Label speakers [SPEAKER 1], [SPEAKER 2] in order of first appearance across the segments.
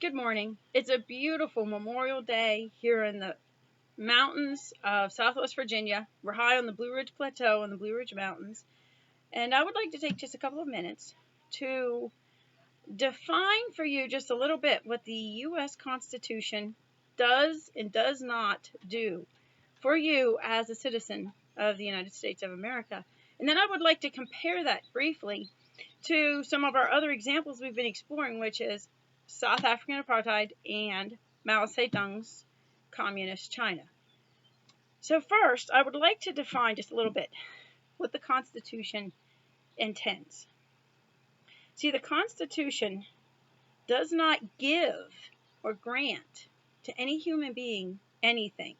[SPEAKER 1] good morning. It's a beautiful Memorial Day here in the mountains of Southwest Virginia. We're high on the Blue Ridge Plateau and the Blue Ridge Mountains. And I would like to take just a couple of minutes to define for you just a little bit what the U.S. Constitution does and does not do for you as a citizen of the United States of America. And then I would like to compare that briefly to some of our other examples we've been exploring, which is South African apartheid and Mao Zedong's communist China. So first, I would like to define just a little bit what the Constitution intends. See, the Constitution does not give or grant to any human being anything.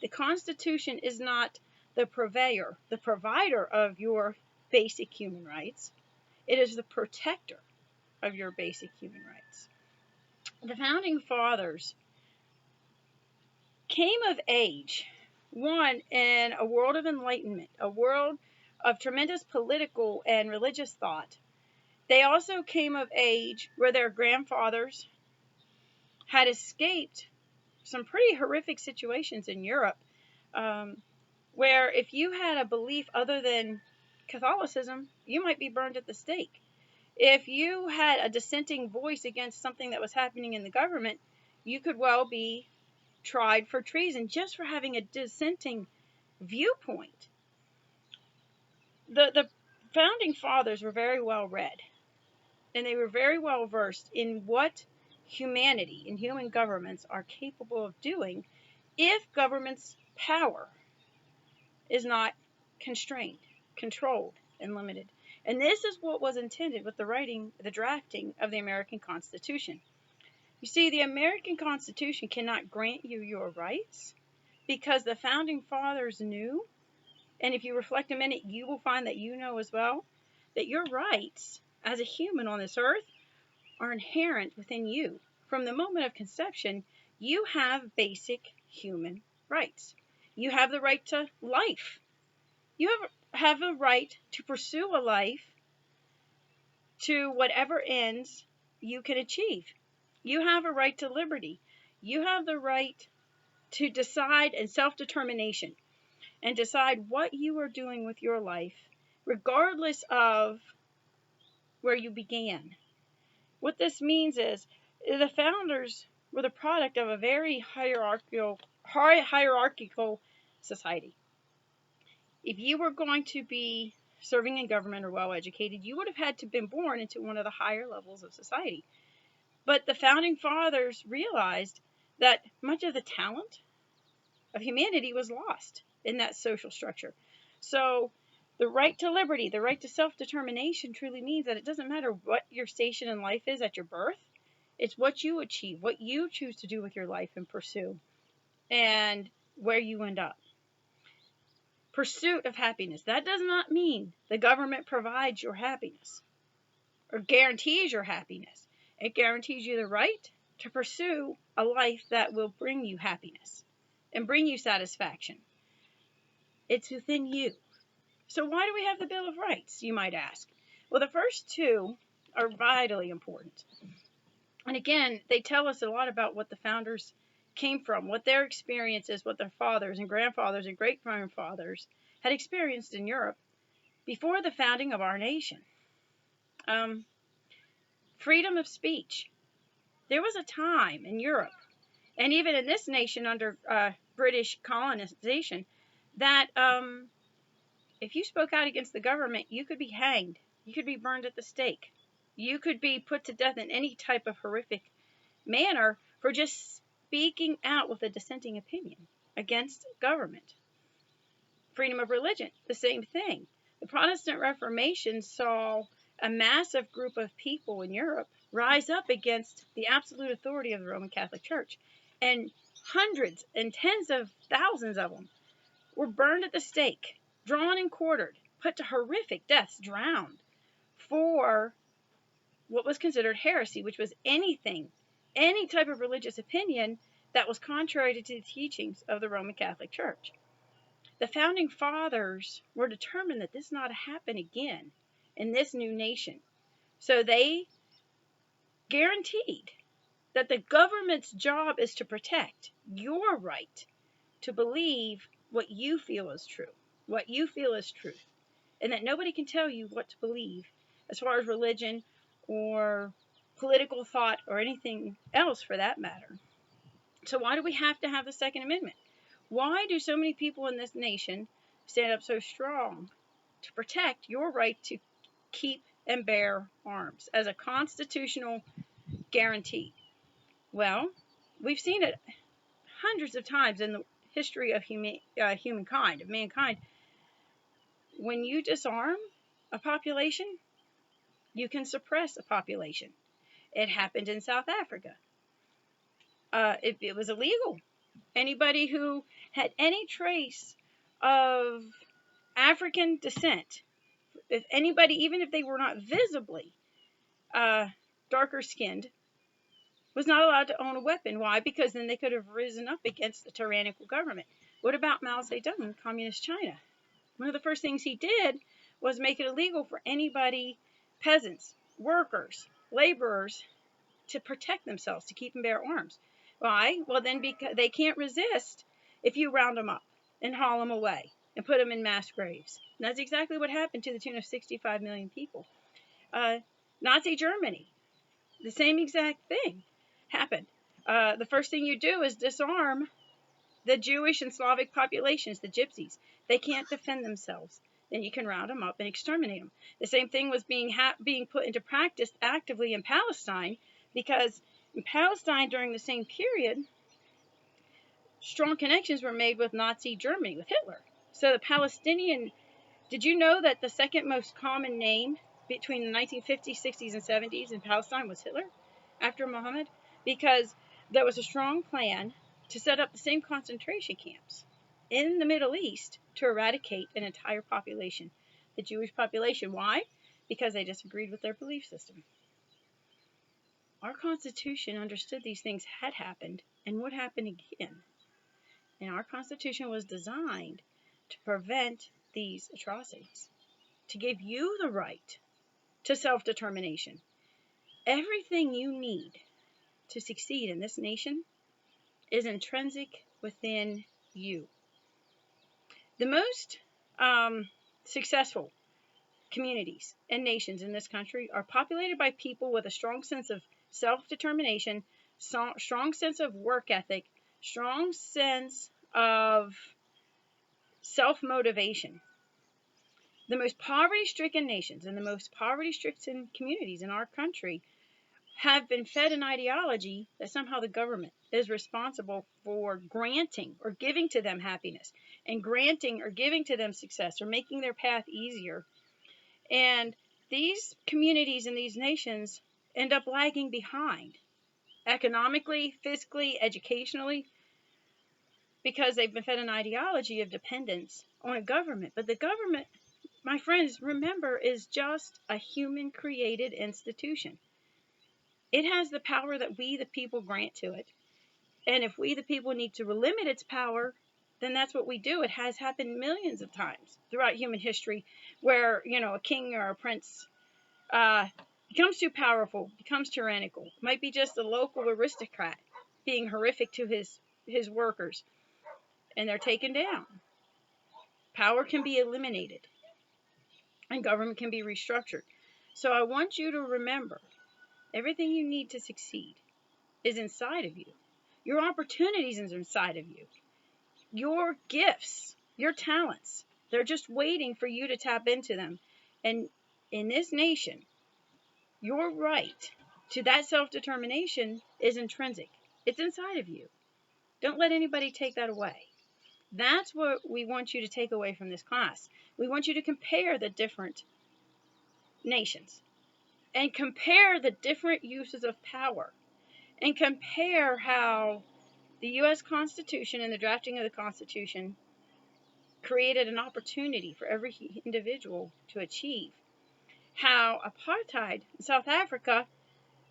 [SPEAKER 1] The Constitution is not the provider of your basic human rights. It is the protector of your basic human rights. The Founding Fathers came of age, one, in a world of enlightenment, a world of tremendous political and religious thought. They also came of age where their grandfathers had escaped some pretty horrific situations in Europe, where if you had a belief other than Catholicism, you might be burned at the stake. If you had a dissenting voice against something that was happening in the government, you could well be tried for treason just for having a dissenting viewpoint. The Founding Fathers were very well read, and they were very well versed in what humanity and human governments are capable of doing if government's power is not constrained, controlled, and limited. And this is what was intended with the drafting of the American Constitution. You see, the American Constitution cannot grant you your rights because the Founding Fathers knew, and if you reflect a minute, you will find that you know as well, that your rights as a human on this earth are inherent within you. From the moment of conception, you have basic human rights. You have the right to life. You have a right to pursue a life to whatever ends you can achieve. You have a right to liberty. You have the right to decide and self-determination and decide what you are doing with your life, regardless of where you began. What this means is the founders were the product of a very hierarchical society. If you were going to be serving in government or well-educated, you would have had to have been born into one of the higher levels of society. But the Founding Fathers realized that much of the talent of humanity was lost in that social structure. So the right to liberty, the right to self-determination truly means that it doesn't matter what your station in life is at your birth. It's what you achieve, what you choose to do with your life and pursue, and where you end up. Pursuit of happiness. That does not mean the government provides your happiness or guarantees your happiness. It guarantees you the right to pursue a life that will bring you happiness and bring you satisfaction. It's within you. So why do we have the Bill of Rights, you might ask? Well, the first two are vitally important. And again, they tell us a lot about what the founders came from, what their experiences, what their fathers and grandfathers and great-grandfathers had experienced in Europe before the founding of our nation. Freedom of speech. There was a time in Europe, and even in this nation under British colonization, that if you spoke out against the government, you could be hanged. You could be burned at the stake. You could be put to death in any type of horrific manner for just speaking out with a dissenting opinion against government. Freedom of religion, the same thing. The Protestant Reformation saw a massive group of people in Europe rise up against the absolute authority of the Roman Catholic Church. And hundreds and tens of thousands of them were burned at the stake, drawn and quartered, put to horrific deaths, drowned, for what was considered heresy, which was any type of religious opinion that was contrary to the teachings of the Roman Catholic Church. The Founding Fathers were determined that this not happen again in this new nation. So they guaranteed that the government's job is to protect your right to believe what you feel is true, what you feel is truth, and that nobody can tell you what to believe as far as religion or political thought or anything else for that matter. So why do we have to have the Second Amendment? Why do so many people in this nation stand up so strong to protect your right to keep and bear arms as a constitutional guarantee? Well, we've seen it hundreds of times in the history of humankind, of mankind. When you disarm a population, you can suppress a population. It happened in South Africa. It was illegal. Anybody who had any trace of African descent, if anybody, even if they were not visibly darker skinned, was not allowed to own a weapon. Why? Because then they could have risen up against the tyrannical government. What about Mao Zedong in communist China? One of the first things he did was make it illegal for anybody, peasants, workers, laborers, to protect themselves, to keep and bear arms. Why? Well, then because they can't resist if you round them up and haul them away and put them in mass graves. And that's exactly what happened to the tune of 65 million people. Nazi Germany, the same exact thing happened. The first thing you do is disarm the Jewish and Slavic populations, the gypsies. They can't defend themselves. Then you can round them up and exterminate them. The same thing was being put into practice actively in Palestine, because in Palestine during the same period, strong connections were made with Nazi Germany, with Hitler. So the Palestinian, did you know that the second most common name between the 1950s, 60s, and 70s in Palestine was Hitler after Muhammad? Because there was a strong plan to set up the same concentration camps in the Middle East to eradicate an entire population, the Jewish population. Why? Because they disagreed with their belief system. Our Constitution understood these things had happened and would happen again. And our Constitution was designed to prevent these atrocities, to give you the right to self-determination. Everything you need to succeed in this nation is intrinsic within you. The most successful communities and nations in this country are populated by people with a strong sense of self-determination, strong sense of work ethic, strong sense of self-motivation. The most poverty-stricken nations and the most poverty-stricken communities in our country have been fed an ideology that somehow the government is responsible for granting or giving to them happiness, and granting or giving to them success, or making their path easier. And these communities and these nations end up lagging behind economically, physically, educationally, because they've been fed an ideology of dependence on a government. But the government, my friends, remember, is just a human-created institution. It has the power that we, the people, grant to it. And if we, the people, need to limit its power, then that's what we do. It has happened millions of times throughout human history where, a king or a prince becomes too powerful, becomes tyrannical. It might be just a local aristocrat being horrific to his workers, and they're taken down. Power can be eliminated, and government can be restructured. So I want you to remember, everything you need to succeed is inside of you. Your opportunities are inside of you. Your gifts, your talents, they're just waiting for you to tap into them. And in this nation, your right to that self-determination is intrinsic. It's inside of you. Don't let anybody take that away. That's what we want you to take away from this class. We want you to compare the different nations and compare the different uses of power and compare how the U.S. Constitution and the drafting of the Constitution created an opportunity for every individual to achieve. How apartheid in South Africa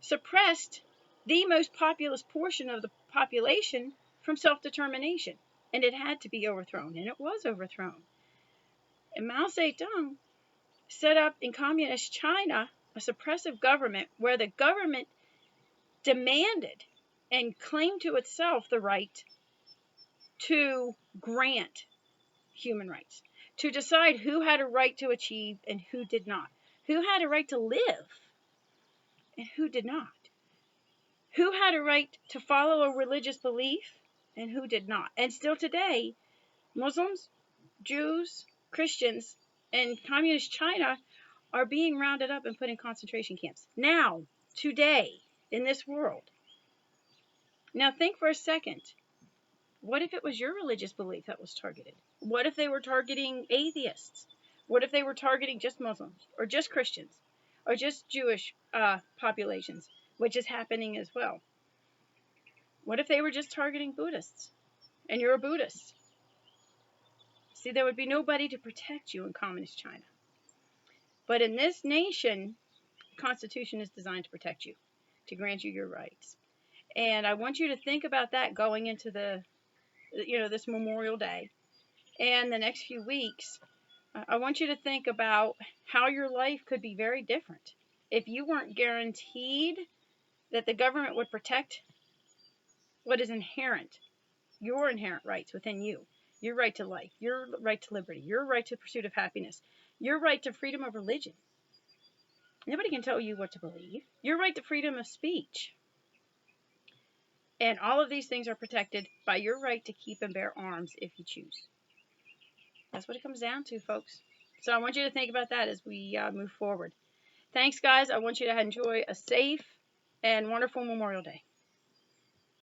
[SPEAKER 1] suppressed the most populous portion of the population from self-determination, and it had to be overthrown, and it was overthrown. And Mao Zedong set up in communist China a suppressive government where the government demanded and claimed to itself the right to grant human rights, to decide who had a right to achieve and who did not, who had a right to live and who did not, who had a right to follow a religious belief and who did not. And still today, Muslims, Jews, Christians, and communist China are being rounded up and put in concentration camps. Now, today, in this world. Now think for a second. What if it was your religious belief that was targeted? What if they were targeting atheists? What if they were targeting just Muslims or just Christians or just Jewish populations, which is happening as well? What if they were just targeting Buddhists and you're a Buddhist? See, there would be nobody to protect you in communist China. But in this nation, the Constitution is designed to protect you, to grant you your rights. And I want you to think about that going into this Memorial Day and the next few weeks. I want you to think about how your life could be very different if you weren't guaranteed that the government would protect what is inherent, your inherent rights within you, your right to life, your right to liberty, your right to pursuit of happiness, your right to freedom of religion. Nobody can tell you what to believe. Your right to freedom of speech. And all of these things are protected by your right to keep and bear arms if you choose. That's what it comes down to, folks. So I want you to think about that as we move forward. Thanks, guys. I want you to enjoy a safe and wonderful Memorial Day.